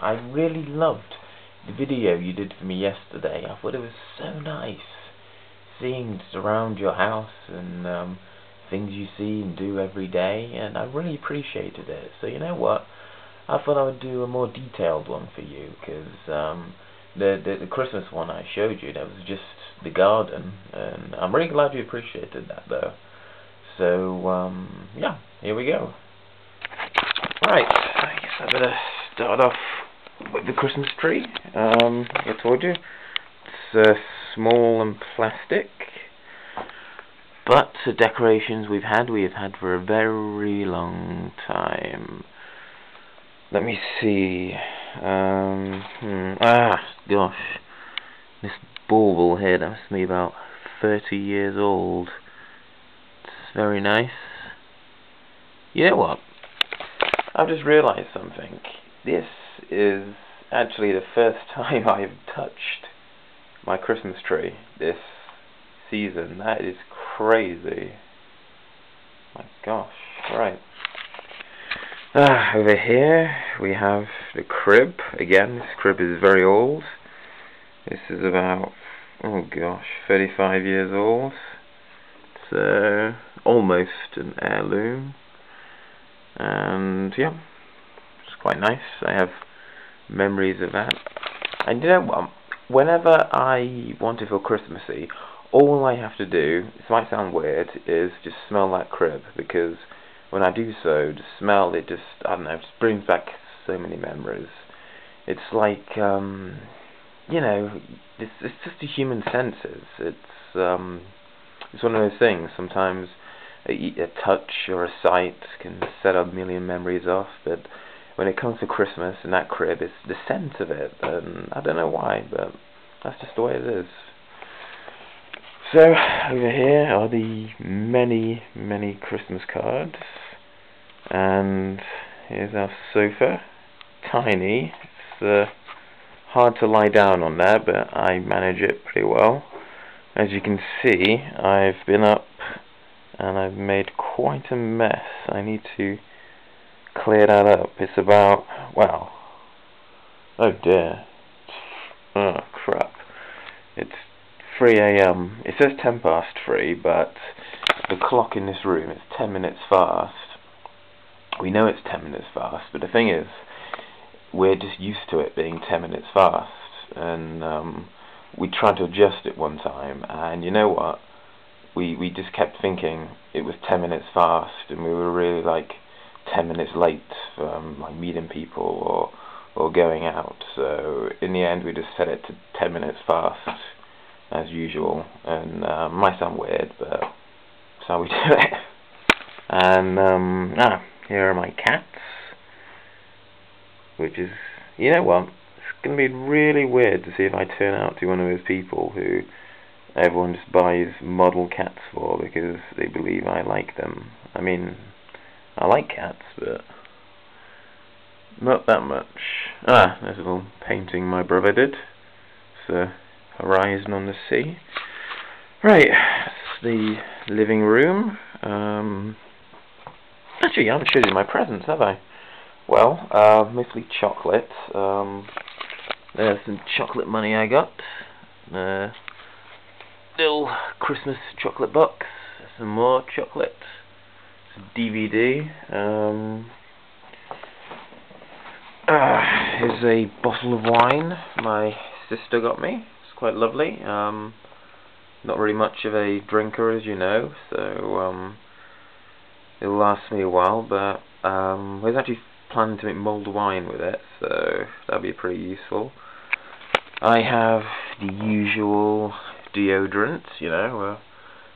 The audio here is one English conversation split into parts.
I really loved the video you did for me yesterday. I thought it was so nice seeing just around your house and things you see and do every day, and I really appreciated it. So you know what? I thought I would do a more detailed one for you, because the Christmas one I showed you, that was just the garden, and I'm really glad you appreciated that though. So yeah, here we go. Right, I guess I better start off with the Christmas tree. I told you, it's small and plastic, but the decorations we have had for a very long time. Let me see. Gosh, this bauble here, that must be about 30 years old. It's very nice. You know what? I've just realised something. This is actually the first time I've touched my Christmas tree this season. That is crazy. My gosh. Right. Over here we have the crib. Again, this crib is very old. This is about, oh gosh, 35 years old. So, almost an heirloom. And yeah, it's quite nice. I have memories of that. And you know what? Whenever I want to feel Christmassy, all I have to do, this might sound weird, is just smell that crib, because when I do so, the smell, it just, I don't know, just brings back so many memories. It's like, you know, it's just the human senses. It's one of those things. Sometimes a touch or a sight can set a million memories off, but when it comes to Christmas and that crib, it's the scent of it, and I don't know why, but that's just the way it is. So, over here are the many, many Christmas cards, and here's our sofa. Tiny. It's hard to lie down on there, but I manage it pretty well. As you can see, I've been up and I've made quite a mess. I need to clear that up. It's about, well, oh dear, oh crap, it's 3 AM. It says 10 past 3, but the clock in this room is 10 minutes fast. We know it's 10 minutes fast, but the thing is, we're just used to it being 10 minutes fast, and we tried to adjust it one time, and you know what? We just kept thinking it was 10 minutes fast, and we were really like 10 minutes late from like meeting people or going out. So in the end, we just set it to 10 minutes fast as usual. And might sound weird, but that's how we do it. And here are my cats, which is, you know what? It's gonna be really weird to see if I turn out to be one of those people who everyone just buys model cats for because they believe I like them. I mean, I like cats, but not that much. There's a little painting my brother did. It's a horizon on the sea. Right, that's the living room. Actually, I haven't showed you my presents, have I? Well, mostly chocolate. There's some chocolate money I got. Little Christmas chocolate box. Some more chocolate. Some DVD. Here's a bottle of wine my sister got me. It's quite lovely. Not really much of a drinker, as you know, so it'll last me a while, but I was actually planning to make mulled wine with it, so that'll be pretty useful. I have the usual deodorant, you know.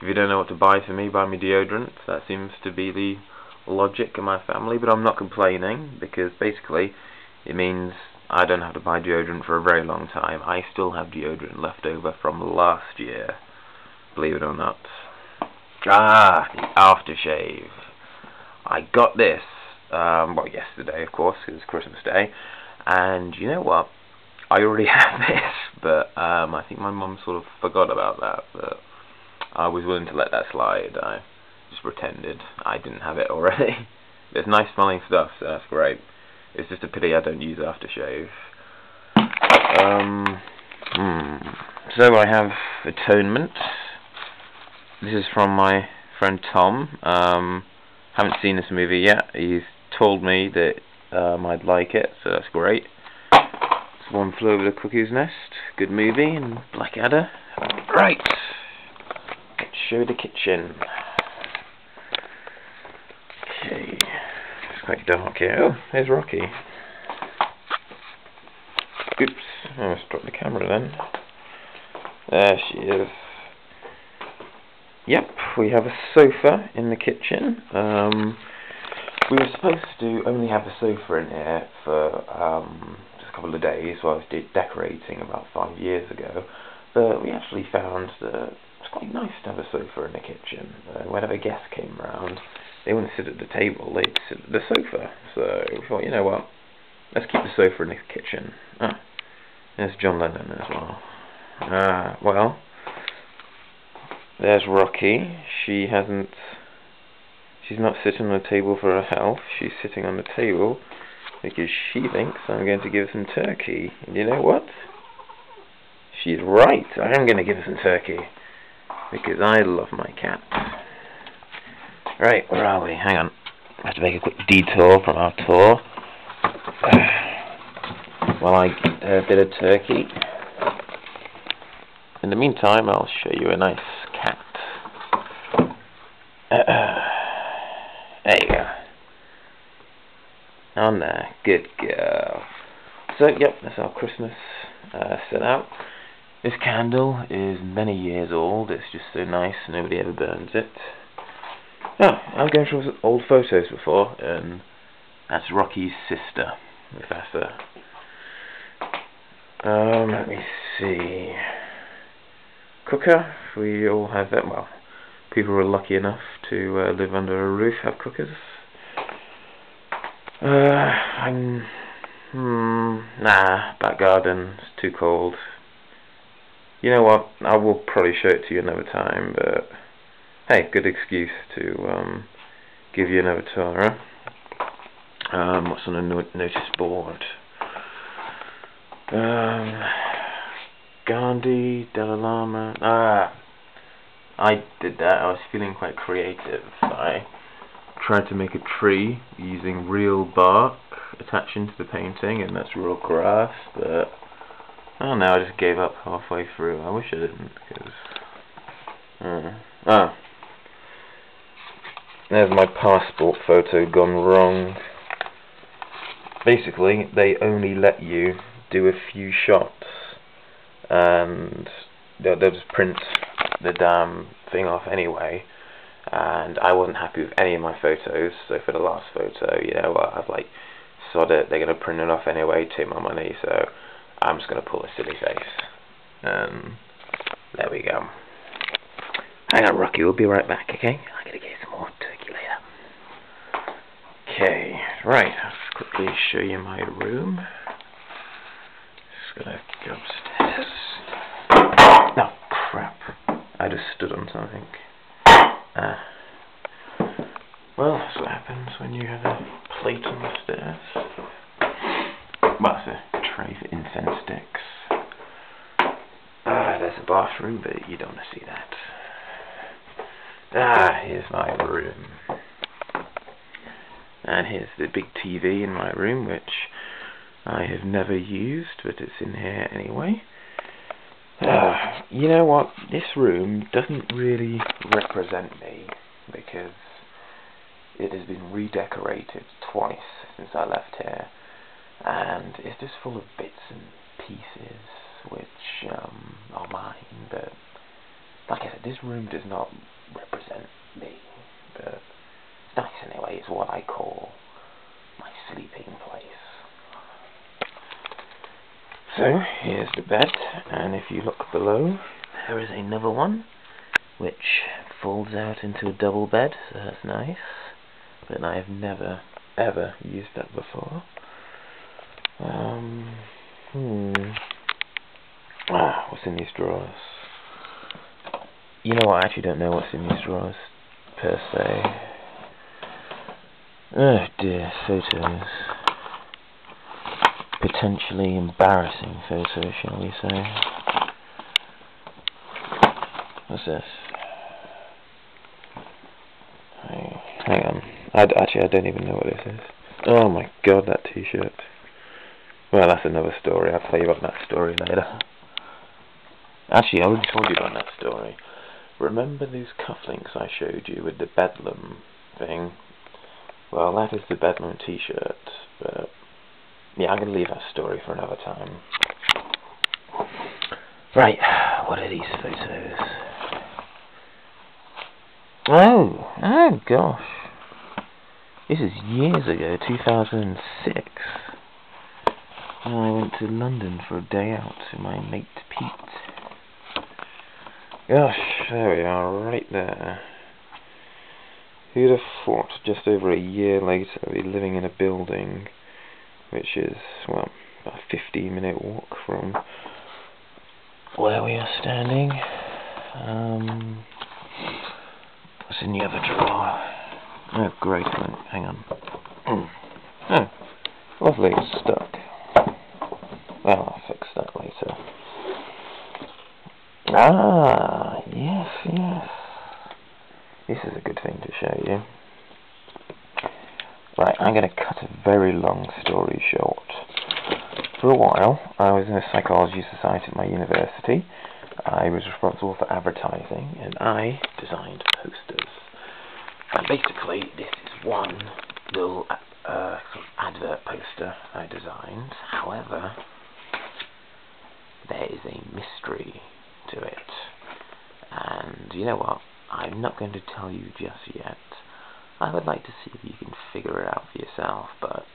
If you don't know what to buy for me, buy me deodorant. That seems to be the logic in my family, but I'm not complaining, because basically it means I don't have to buy deodorant for a very long time. I still have deodorant left over from last year, believe it or not. The aftershave. I got this, well, yesterday, of course, because it's Christmas Day, and you know what? I already have this, but I think my mum sort of forgot about that, but I was willing to let that slide. I just pretended I didn't have it already. It's nice smelling stuff, so that's great. It's just a pity I don't use aftershave. So I have Atonement. This is from my friend Tom. Haven't seen this movie yet. He's told me that I'd like it, so that's great. It's One Flew Over the Cuckoo's Nest. Good movie. And Blackadder. Right. Let's show the kitchen. Okay. It's quite dark here. Oh, there's Rocky. Oops. I almost dropped the camera then. There she is. Yep, we have a sofa in the kitchen. We were supposed to only have a sofa in here for just a couple of days while I was decorating about 5 years ago. But we actually found that it's quite nice to have a sofa in the kitchen. Whenever guests came round, they wouldn't sit at the table, they'd sit at the sofa. So we thought, you know what, let's keep the sofa in the kitchen. Ah, there's John Lennon as well. Well, there's Rocky. She's not sitting on the table for her health. She's sitting on the table because she thinks I'm going to give her some turkey. And you know what? She's right. I am going to give her some turkey because I love my cat. Right, where are we? Hang on. I have to make a quick detour from our tour. While I get a bit of turkey. In the meantime, I'll show you a nice cat. There you go. On there. Good girl. So, yep, that's our Christmas set out. This candle is many years old. It's just so nice. Nobody ever burns it. Oh, I'm going through old photos before, and that's Rocky's sister, Mufasa. Let me see. Cooker, we all have that. Well, people who are lucky enough to live under a roof have cookers. Nah, back garden, it's too cold. You know what, I will probably show it to you another time, but hey, good excuse to give you another tour, huh? What's on the notice board? Gandhi, Dalai Lama. I did that. I was feeling quite creative. I tried to make a tree using real bark attaching to the painting, and that's real grass, but I don't know, I just gave up halfway through. I wish I didn't, because there's my passport photo gone wrong. Basically, they only let you do a few shots, and they'll just print the damn thing off anyway, and I wasn't happy with any of my photos, so for the last photo, you know what, I was like, sod it, they're going to print it off anyway, take my money, so I'm just going to pull a silly face. There we go. Hang on, Rocky, we'll be right back, okay? I'm going to get some more turkey later. Okay, right, I'll quickly show you my room. Just going to go upstairs. No, crap. I just stood on something. Well, that's what happens when you have a plate on the stairs. Well, it's a tray for incense sticks. There's a bathroom, but you don't want to see that. Here's my room. And here's the big TV in my room, which I have never used, but it's in here anyway. You know what? This room doesn't really represent me, because it has been redecorated twice since I left here, and it's just full of bits and pieces which are mine, but like I said, this room does not represent me, but it's nice anyway. It's what I call my sleeping place. So, here's the bed, and if you look below, there is another one, which folds out into a double bed, so that's nice, but I have never, ever used that before. What's in these drawers? You know what, I actually don't know what's in these drawers, per se. Oh dear, photos. potentially embarrassing photo, shall we say. What's this? Hang on. Actually, I don't even know what this is. Oh my god, that t-shirt. Well, that's another story. I'll tell you about that story later. Actually, I already told you about that story. Remember those cufflinks I showed you with the Bedlam thing? Well, that is the Bedlam t-shirt, but yeah, I'm going to leave that story for another time. Right, what are these photos? Oh gosh. This is years ago, 2006. I went to London for a day out with my mate Pete. Gosh, there we are, right there. Who'd have thought just over a year later I'd be living in a building which is, well, about a 15-minute walk from where we are standing. What's in the other drawer? Oh, great, hang on. Oh, lovely, it's stuck. Well, I'll fix that later. Ah, yes. This is a good thing to show you. Right, I'm going to cut a very long story short. For a while, I was in a psychology society at my university. I was responsible for advertising, and I designed posters. And basically, this is one little sort of advert poster I designed. However, there is a mystery to it. And you know what? I'm not going to tell you just yet. I would like to see if you can figure it out for yourself, but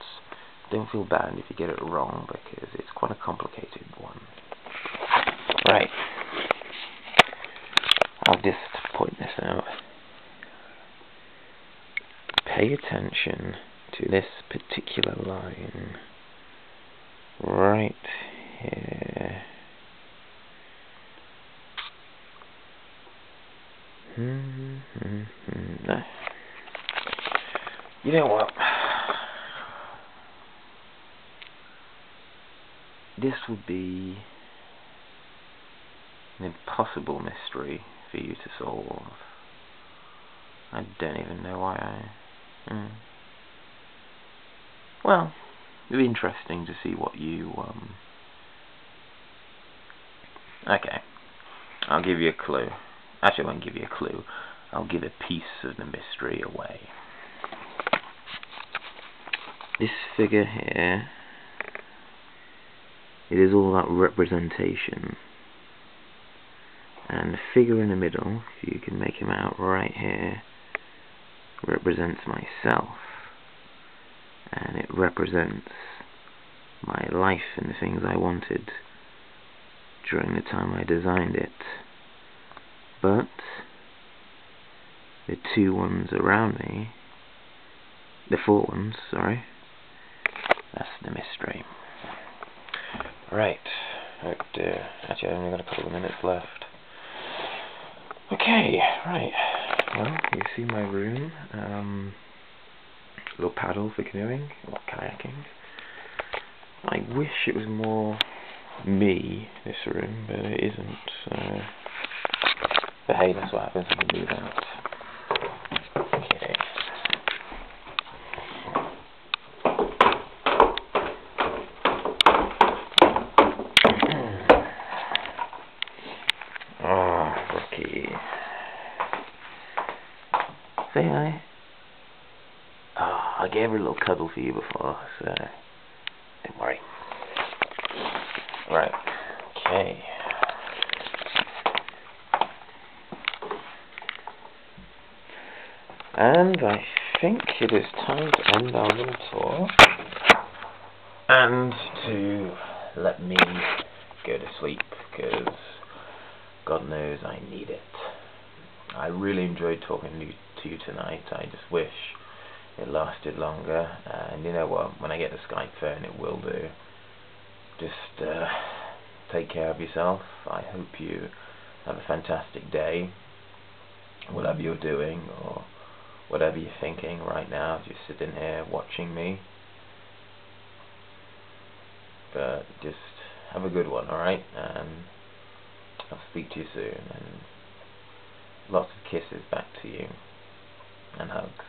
don't feel bad if you get it wrong, because it's quite a complicated one. Right. I'll just point this out. Pay attention to this particular line. Right here. You know what? This would be an impossible mystery for you to solve. I don't even know why Well, it'd be interesting to see what you, Okay, I'll give you a clue. Actually, I won't give you a clue. I'll give a piece of the mystery away. This figure here, it is all about representation. And the figure in the middle, if you can make him out right here, represents myself. And it represents my life and the things I wanted during the time I designed it. But the two ones around me, the four ones, sorry, that's the mystery. Right. Oh dear. Actually, I've only got a couple of minutes left. Okay, right. Well, you see my room. Little paddle for canoeing or kayaking. I wish it was more me, this room, but it isn't. So, but hey, that's what happens when you do that. Okay. Oh, Rocky. Say hi. Oh, I gave her a little cuddle for you before, so don't worry. Right. Okay. And I think it is time to end our little tour and to let me go to sleep, because God knows I need it. I really enjoyed talking to you tonight. I just wish it lasted longer, and you know what, when I get the Skype phone it will do. Just take care of yourself. I hope you have a fantastic day, whatever you're doing or whatever you're thinking right now, just sitting here watching me. but just have a good one, alright? I'll speak to you soon, and lots of kisses back to you, and hugs.